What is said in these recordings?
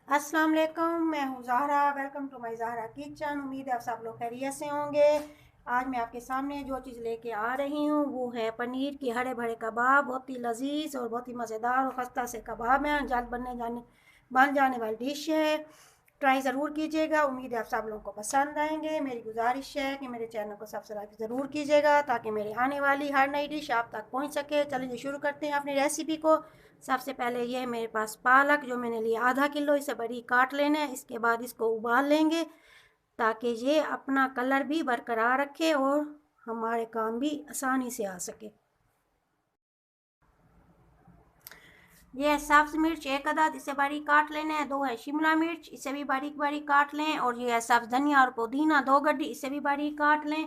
अस्सलाम वालेकुम, मैं हूँ Zahra. Welcome to my Zahra kitchen. उम्मीद है आप सब लोग खैरियत से होंगे। आज मैं आपके सामने जो चीज़ लेके आ रही हूँ वो है पनीर के हरे भरे कबाब। बहुत ही लजीज और बहुत ही मज़ेदार और खस्ता से कबाब हैं। जल्द बन जाने वाली डिश है। ट्राई ज़रूर कीजिएगा। उम्मीद है आप सब लोगों को पसंद आएंगे। मेरी गुजारिश है कि मेरे चैनल को सब्सक्राइब ज़रूर कीजिएगा ताकि मेरी आने वाली हर नई डिश आप तक पहुँच सके। चलिए शुरू करते हैं अपनी रेसिपी को। सबसे पहले ये मेरे पास पालक जो मैंने लिया आधा किलो, इसे बड़ी काट लेना है। इसके बाद इसको उबाल लेंगे ताकि ये अपना कलर भी बरकरार रखे और हमारे काम भी आसानी से आ सके। ये है सब्ज मिर्च एक अदद, इसे बारीक काट लेना है। दो है शिमला मिर्च, इसे भी बारीक बारीक काट लें। और ये है सब्ज धनिया और पुदीना दो गड्डी, इसे भी बारीक काट लें।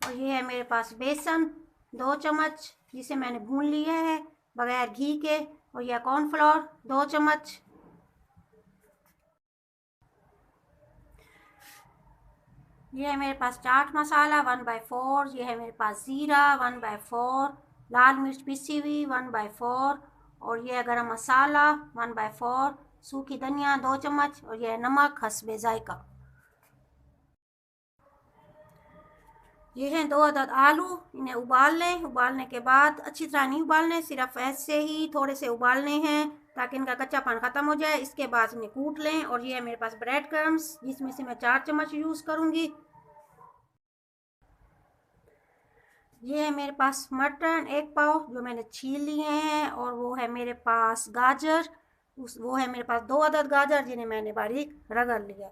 और ये है मेरे पास बेसन 2 चम्मच, जिसे मैंने भून लिया है बगैर घी के। और यह कॉर्नफ्लोर 2 चम्मच। ये है मेरे पास चाट मसाला 1/4। ये है मेरे पास ज़ीरा 1/4। लाल मिर्च पिसी हुई 1/4। और ये है गरम मसाला 1/4। सूखी धनिया 2 चम्मच। और यह है नमक हस्बे जायका। ये हैं 2 अदद आलू, इन्हें उबाल लें। उबालने के बाद अच्छी तरह नहीं उबालने, सिर्फ ऐसे ही थोड़े से उबालने हैं ताकि इनका कच्चापन ख़त्म हो जाए। इसके बाद इन्हें कूट लें। और ये है मेरे पास ब्रेड क्रम्स, जिसमें से मैं 4 चम्मच यूज़ करूँगी। ये है मेरे पास मटन 1 पाव जो मैंने छील लिए हैं। और वो है मेरे पास गाजर, वो है मेरे पास 2 अदद गाजर जिन्हें मैंने बारीक रगड़ लिया।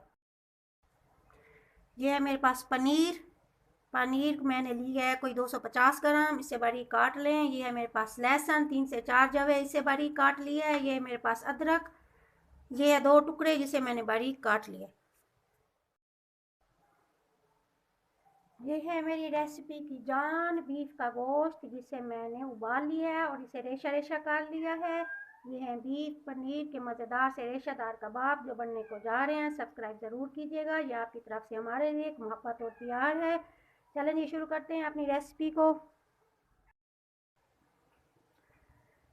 ये है मेरे पास पनीर। पनीर मैंने ली है कोई 250 ग्राम, इसे बारीक काट लें। ये है मेरे पास लहसुन 3 से 4 जवे, इसे बारीक काट लिया है। ये है मेरे पास अदरक, ये है 2 टुकड़े जिसे मैंने बारीक काट लिया। ये है मेरी रेसिपी की जान, बीफ का गोश्त जिसे मैंने उबाल लिया है और इसे रेशा रेशा काट लिया है। ये है बीफ पनीर के मज़ेदार से रेशादार कबाब जो बनने को जा रहे हैं। सब्सक्राइब ज़रूर कीजिएगा, ये आपकी तरफ से हमारे लिए एक मोहब्बत और प्यार है। चलें शुरू करते हैं अपनी रेसिपी को।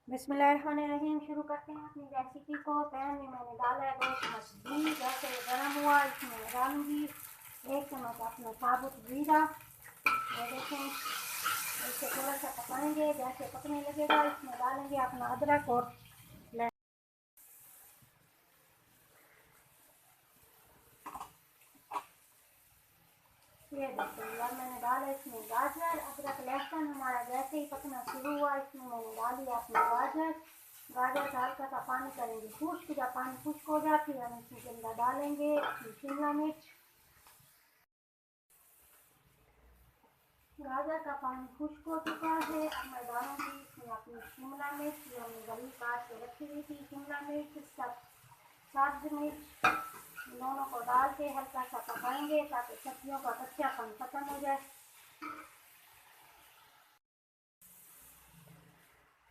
बिस्मिल्लाहिर्रहमानिर्रहीम। शुरू करते हैं अपनी रेसिपी को। पैन में मैंने डाला है 2 चम्मच घी। जैसे गर्म हुआ इसमें मैं डालूँगी 1 चम्मच अपना साबुत ज़ीरा। ये देखें, इसे थोड़ा सा पकाएंगे। जैसे पकने लगेगा इसमें डालेंगे अपना अदरक और ये देखिए अब मैंने डाला इसमें गाजर। अदरक लहसुन हमारा जैसे ही पकना शुरू हुआ इसमें मैंने डाली अपनी गाजर। गाजर का हल्का सा पानी करेंगे खुश्क। जब पानी खुश्क हो जाती है हम इसमें के अंदर डालेंगे शिमला मिर्च। गाजर का पानी खुश्क हो चुका है। अब मैं डालूंगी इसमें अपनी शिमला मिर्च जो हमने बड़ी काट के रखी हुई थी। शिमला मिर्च सब्ज मिर्च दोनों को डाल के हल्का सा पकाएंगे ताकि सब्जियों का कच्चापन खत्म हो जाए।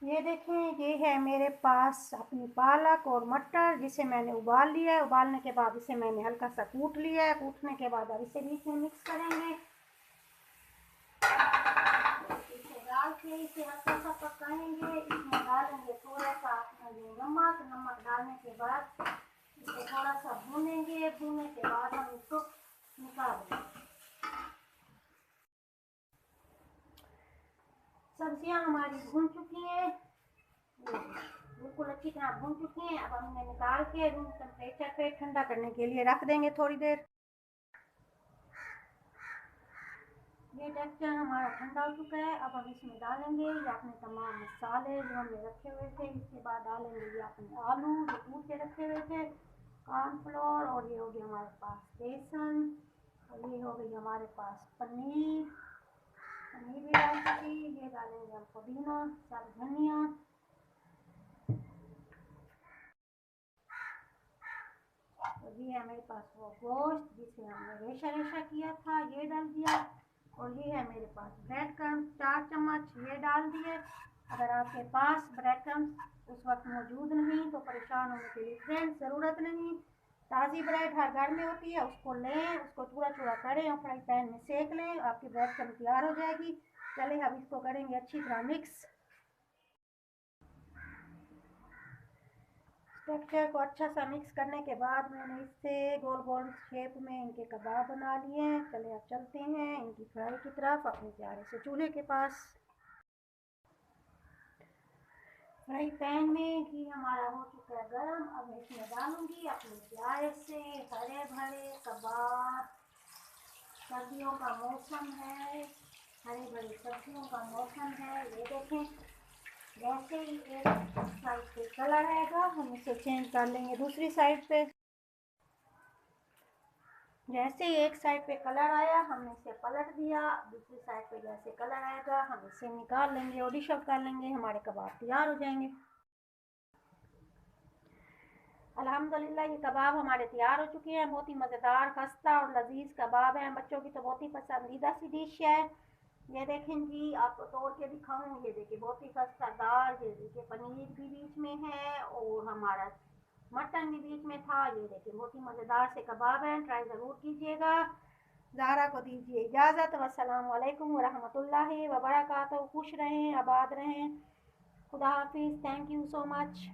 ये देखें, ये है मेरे पास अपनी पालक और मटर जिसे मैंने उबाल लिया है। उबालने के बाद इसे मैंने हल्का सा कूट लिया है। कूटने के बाद अब इसे बीच में मिक्स करेंगे। इसे डाल के इसे हल्का सा पकाएंगे। इसमें डालेंगे थोड़ा सा अपना नमक। नमक डालने के बाद इसे थोड़ा सा भूनेंगे। भूनने के बाद हम इसको निकाल देंगे। सब्जियां हमारी भून चुकी हैं, बिल्कुल अच्छी तरह भून चुकी हैं। अब हम इन्हें निकाल के रूम टेम्परेचर पे ठंडा करने के लिए रख देंगे थोड़ी देर। ये टेक्सचर हमारा ठंडा हो चुका है। अब हम इसमें डालेंगे ये अपने तमाम मसाले जो हमने रखे हुए थे। इसके बाद डालेंगे ये अपने आलू जो कूट के रखे हुए थे, कॉर्नफ्लोर। और ये हो गया हमारे पास बेसन। और ये हो गई हमारे पास पनीर। पनीर भी डाल चुकी। ये डालेंगे हम पुदीना सब्ज धनिया। और ये है मेरे पास वो गोश्त जिसे हमने रेशा रेशा किया था, ये डाल दिया। और ये है मेरे पास ब्रेड क्रम्स 4 चम्मच, ये डाल दिए। अगर आपके पास ब्रेड क्रम्स उस वक्त मौजूद नहीं तो परेशान होने की फ्रेंड्स ज़रूरत नहीं। ताज़ी ब्रेड हर घर में होती है, उसको लें, उसको चूड़ा चूड़ा करें और फ्राई पैन में सेक लें, आपकी ब्रेड क्रम्स तैयार हो जाएगी। चलें अब इसको करेंगे अच्छी तरह मिक्स। टेक्सचर को अच्छा सा मिक्स करने के बाद मैंने इससे गोल गोल शेप में इनके कबाब बना लिए हैं। चले अब चलते हैं इनकी फ्राई की तरफ अपने प्यारे से चूल्हे के पास। फ्राई पैन में घी हमारा हो चुका है गरम। अब मैं इसमें डालूंगी अपने प्यारे से हरे भरे कबाब। सर्दियों का मौसम है, हरे भरे सब्जियों का मौसम है। ये देखें, जैसे ही एक साइड पे कलर आएगा हम इसे चेंज कर लेंगे दूसरी साइड पे। जैसे ही एक साइड पे कलर आया हमने इसे पलट दिया। दूसरी साइड पे जैसे कलर आएगा हम इसे निकाल लेंगे और डिश आउट कर लेंगे। हमारे कबाब तैयार हो जाएंगे। अल्हम्दुलिल्लाह ये कबाब हमारे तैयार हो चुके हैं। बहुत ही मज़ेदार, खस्ता और लजीज कबाब हैं। बच्चों की तो बहुत ही पसंदीदा सी डिश है। ये देखें जी, आपको तोड़ के दिखाऊं। ये देखिए बहुत ही खस्तादार। ये देखिए पनीर भी बीच में है और हमारा मटन भी बीच में था। ये देखिए बहुत ही मज़ेदार से कबाब हैं। ट्राई ज़रूर कीजिएगा। ज़हरा को दीजिए इजाज़त। वस्सलामु अलैकुम वरहमतुल्लाहि व बरकातहू। खुश रहें, आबाद रहें। खुदा हाफिज़। Thank you so much.